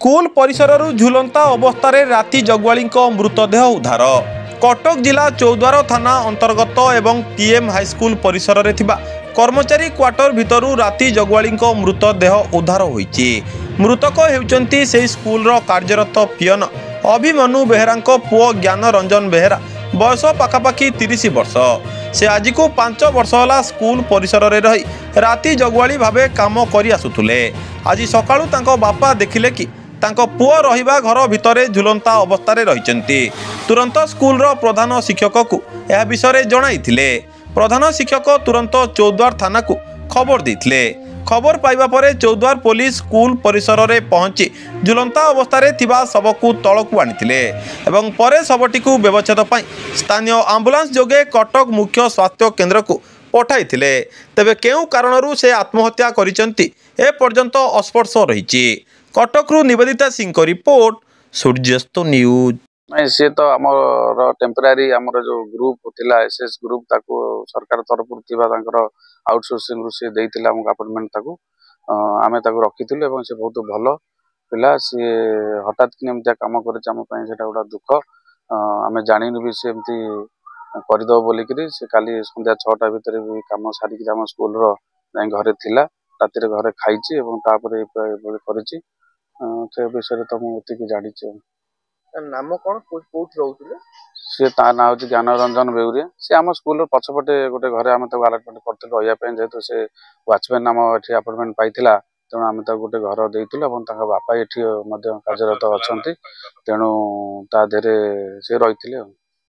School परिसर झुलंता अवस्था राति जगुआली मृतदेह उद्धार। कटक जिला चौद्वार थाना अंतर्गत एवं पीएम हाईस्कूल परिसर रे थिबा कर्मचारी क्वार्टर भितर राति जगुआली मृतदेह उद्धार होईची। मृतक हेउचंती से स्कूल रो कार्यरत पियन अभिमनु बेहरा पुओ ज्ञान रंजन बेहरा बयस पाखापाखि 30 वर्ष। से आज को 5 वर्ष होला स्कूल परिसर रे रही राति जगुआली भावे काम करि आसुथुले। आज सकाळु तांको बापा देखिले कि तांको पुओ रहिबा घर भितरे झुलंता अवस्था रहिचंती। तुरंत स्कूल रो प्रधान शिक्षक को यह विषय जणाइथिले। प्रधान शिक्षक तुरंत चौद्वार थाना को खबर देथिले। खबर पाइबा परे चौद्वार पुलिस स्कूल परिसर रे पहुंची झुलंता अवस्था थिबा शवकु तळकु आनिथिले एवं परे शवटी को व्यवच्छेद पई स्थानीय आंबुलांस जोगे कटक मुख्य स्वास्थ्य केन्द्र को पठाइथिले। तेबे केउ कारणरू से आत्महत्या करिसंती ए पर्यंत अस्पर्श रहिछि। कटकरू निवेदिता सिंह को रिपोर्ट, सूर्यास्त न्यूज। नहीं सी तो आमर टेम्परारी आमर जो ग्रुप थिला एसएस ग्रुप ताको सरकार तरफ आउटसोर्सिंग से देइतिला हमक अपॉइंटमेंट ताको आमे ताको रखिथिलु एवं से बहुत भलो पिला से हठात कि एमतिया काम करे हम पई सेटा गोटा दुख। आमे जानिनु भी से एमती करदो बोली करी से काली संध्या 6टा भीतर भी काम सारी कि हम स्कूल रो घरे थिला राति रे घरे खाइची एवं तापरे करिची से विषय तो हम एतिकी जानिची। नाम कौन कोठ रहउतले से ता ना होची ज्ञान रंजन बेउरिया। से आम स्कूल पछपटे गोटे घरे आम अलटमेंट करथिलु रहिया पे जेहेतु से वाचमैन नाम एठी अपॉइंटमेंट पाइथिला तेणु आम गोटे घर देइथिलु एवं ताका बापा एठी मध्य कार्यरत अछंती तेणु ता देरे से रहिथिले।